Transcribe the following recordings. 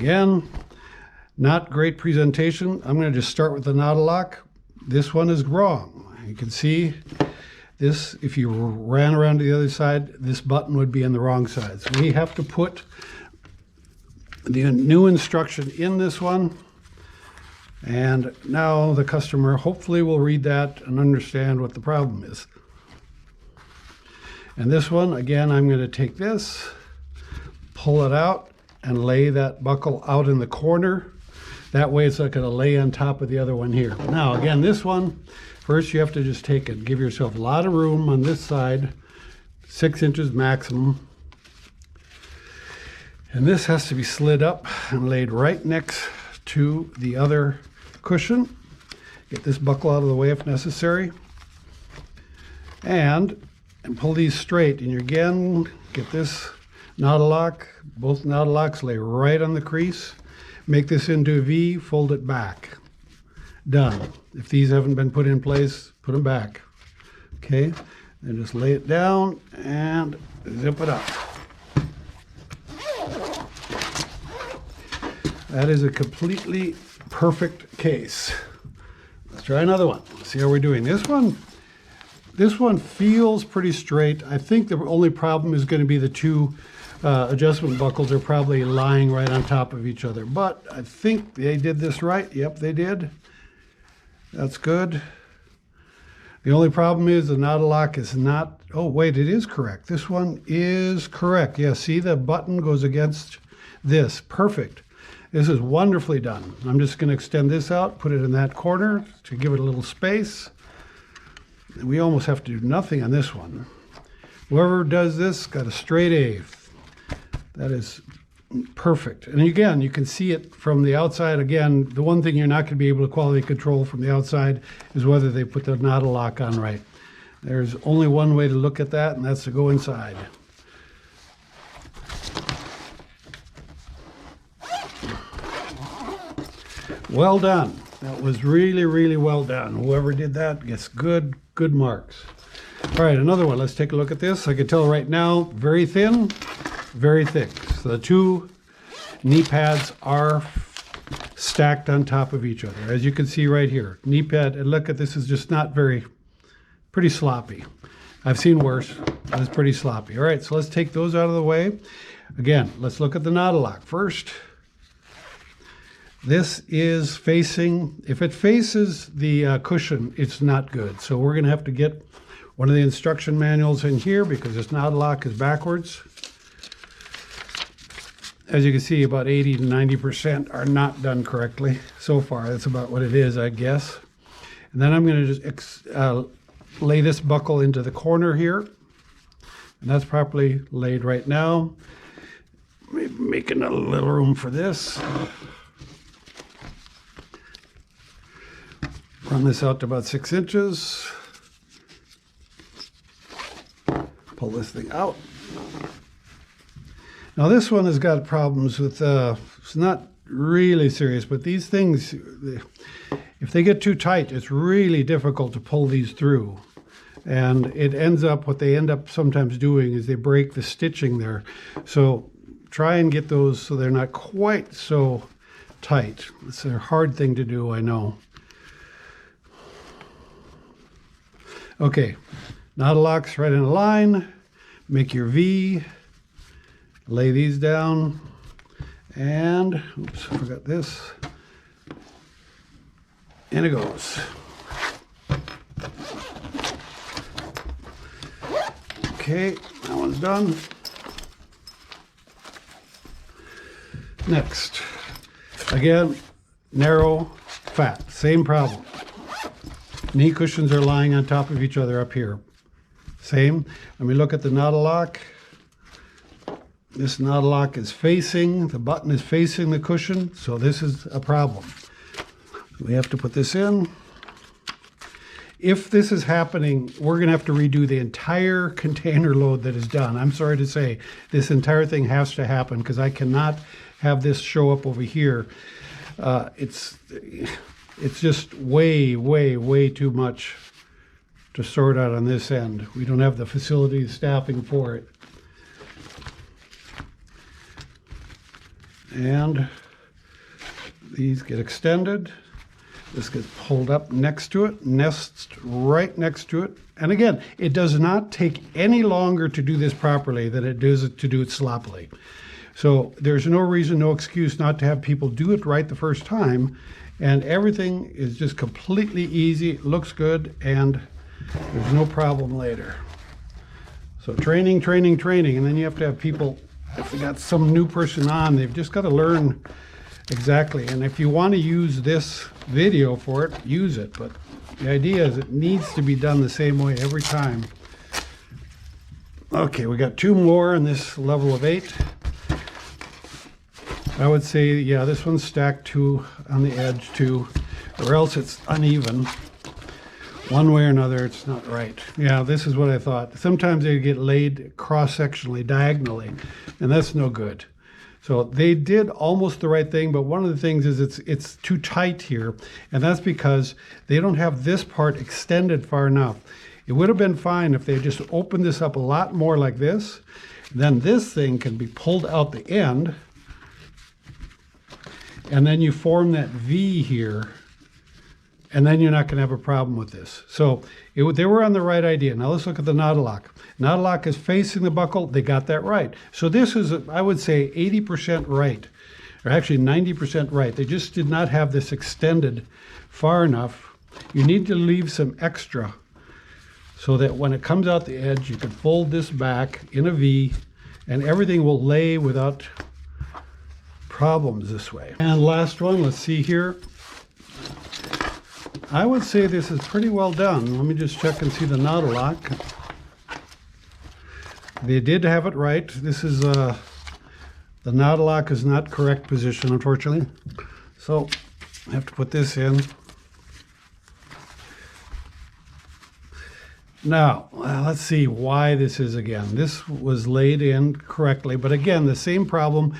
Again, not great presentation. I'm going to just start with the knotted lock. This one is wrong. You can see this, if you ran around to the other side, this button would be on the wrong side. So we have to put the new instruction in this one. And now the customer hopefully will read that and understand what the problem is. And this one, again, I'm going to take this, pull it out, and lay that buckle out in the corner. That way it's not going to lay on top of the other one here. Now, again, this one, first you have to just take it, give yourself a lot of room on this side, 6 inches maximum. And this has to be slid up and laid right next to the other cushion. Get this buckle out of the way if necessary. And pull these straight. And you again get this knotted lock. Both knotted locks lay right on the crease. Make this into a V, fold it back. Done. If these haven't been put in place, put them back. Okay, and just lay it down and zip it up. That is a completely perfect case. Let's try another one. See how we're doing. This one feels pretty straight. I think the only problem is going to be the two adjustment buckles are probably lying right on top of each other. But I think they did this right. Yep, they did. That's good. The only problem is the knotted lock is not, oh wait, it is correct. This one is correct. Yeah, see the button goes against this. Perfect. This is wonderfully done. I'm just going to extend this out, put it in that corner to give it a little space. And we almost have to do nothing on this one. Whoever does this got a straight A. That is perfect. And again, you can see it from the outside. Again, the one thing you're not going to be able to quality control from the outside is whether they put the knotted lock on right. There's only one way to look at that, and that's to go inside. Well done. That was really, really well done. Whoever did that gets good marks. All right, another one. Let's take a look at this. I can tell right now, very thin, very thick. So the two knee pads are stacked on top of each other. As you can see right here, knee pad, and look at this, is just not pretty sloppy. I've seen worse, but it's pretty sloppy. All right, so let's take those out of the way. Again, let's look at the knotted lock first. This is facing, if it faces the cushion, it's not good. So we're going to have to get one of the instruction manuals in here because this knotted lock is backwards. As you can see, about 80 to 90% are not done correctly. So far, that's about what it is, I guess. And then I'm going to just lay this buckle into the corner here. And that's properly laid right now. Making a little room for this. Run this out to about 6 inches. Pull this thing out. Now this one has got problems with, it's not really serious, but these things, if they get too tight, it's really difficult to pull these through. And it ends up, what they end up sometimes doing is they break the stitching there. So try and get those so they're not quite so tight. It's a hard thing to do, I know. Okay, knotted locks right in a line, make your V, lay these down, and, oops, I forgot this, and it goes. Okay, that one's done. Next, again, narrow, fat, same problem. Knee cushions are lying on top of each other up here. Same. Let me look at the knotted lock. This knotted lock is facing, the button is facing the cushion, so this is a problem. We have to put this in. If this is happening, we're going to have to redo the entire container load that is done. I'm sorry to say, this entire thing has to happen because I cannot have this show up over here. It's just way too much to sort out on this end. We don't have the facility staffing for it. And these get extended. This gets pulled up next to it, nests right next to it. And again, it does not take any longer to do this properly than it does to do it sloppily. So there's no reason, no excuse not to have people do it right the first time. And everything is just completely easy, looks good, and there's no problem later. So training, training, training. And then you have to have people, if they got some new person on, they've just got to learn exactly. And if you want to use this video for it, use it. But the idea is it needs to be done the same way every time. Okay, we got 2 more in this level of 8. I would say, yeah, this one's stacked 2 on the edge too, or else it's uneven. One way or another, it's not right. Yeah, this is what I thought. Sometimes they get laid cross-sectionally, diagonally, and that's no good. So they did almost the right thing, but one of the things is it's too tight here, and that's because they don't have this part extended far enough. It would have been fine if they just opened this up a lot more like this. Then this thing can be pulled out the end, and then you form that V here, and then you're not going to have a problem with this. So they were on the right idea. Now let's look at the knot lock. Knot lock is facing the buckle. They got that right. So this is, I would say, 80% right, or actually 90% right. They just did not have this extended far enough. You need to leave some extra so that when it comes out the edge, you can fold this back in a V, and everything will lay without problems this way. And last one, let's see here. I would say this is pretty well done. Let me just check and see the knot lock. They did have it right. This is the knot lock is not correct position, unfortunately. So I have to put this in. Now, let's see why this is again. This was laid in correctly, but again, the same problem.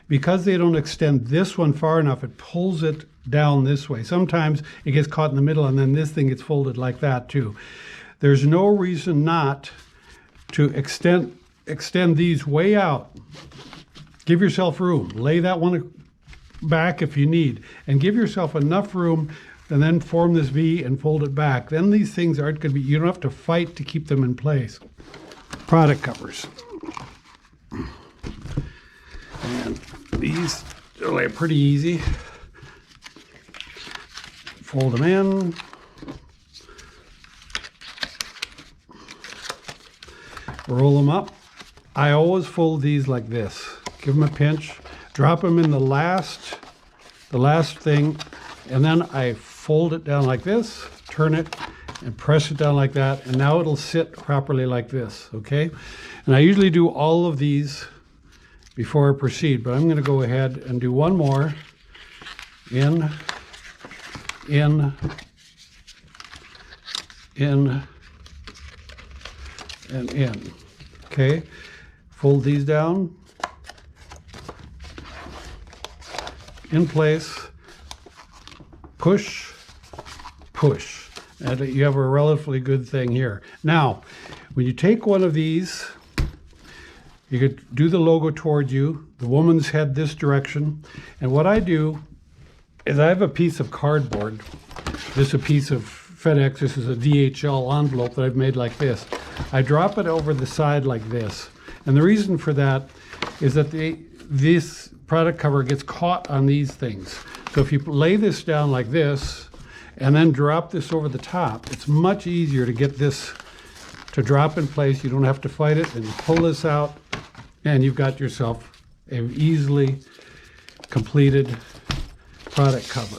Because they don't extend this one far enough, it pulls it down this way. Sometimes it gets caught in the middle, and then this thing gets folded like that too. There's no reason not to extend these way out. Give yourself room. Lay that one back if you need, and give yourself enough room, and then form this V and fold it back. Then these things aren't going to be, you don't have to fight to keep them in place. Product covers. And these are pretty easy. Fold them in. Roll them up. I always fold these like this. Give them a pinch. Drop them in the last thing, and then I fold it down like this, turn it, and press it down like that, and now it'll sit properly like this, okay? And I usually do all of these before I proceed, but I'm going to go ahead and do one more. In, and in. Okay, fold these down, in place, push, push. And you have a relatively good thing here. Now, when you take one of these, you could do the logo towards you, the woman's head this direction. And what I do is I have a piece of cardboard. This is a piece of FedEx. This is a DHL envelope that I've made like this. I drop it over the side like this. And the reason for that is that this product cover gets caught on these things. So if you lay this down like this and then drop this over the top, it's much easier to get this to drop in place. You don't have to fight it, and you pull this out, and you've got yourself an easily completed product cover.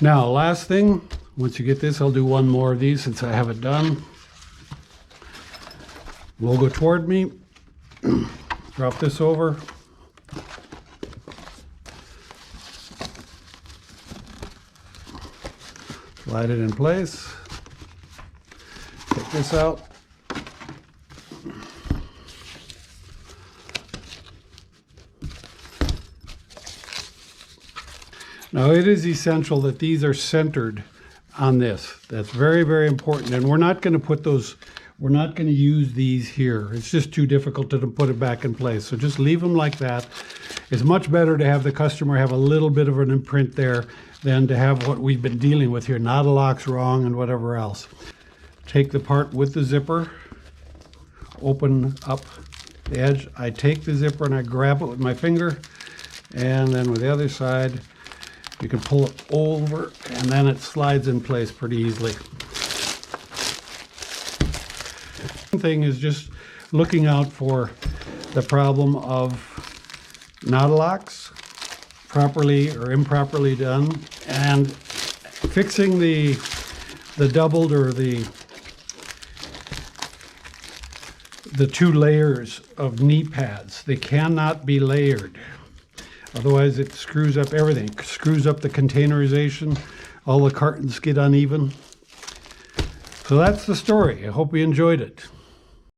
Now, last thing, once you get this, I'll do one more of these since I have it done. Logo toward me, drop this over. Slide it in place. Take this out. Now it is essential that these are centered on this. That's very, very important. And we're not going to put those, we're not going to use these here. It's just too difficult to put it back in place. So just leave them like that. It's much better to have the customer have a little bit of an imprint there than to have what we've been dealing with here, knot locks wrong and whatever else. Take the part with the zipper, open up the edge. I take the zipper and I grab it with my finger, and then with the other side, you can pull it over and then it slides in place pretty easily. The thing is just looking out for the problem of knot locks properly or improperly done, and fixing the doubled or the two layers of knee pads. They cannot be layered. Otherwise it screws up everything. It screws up the containerization. All the cartons get uneven. So that's the story. I hope you enjoyed it.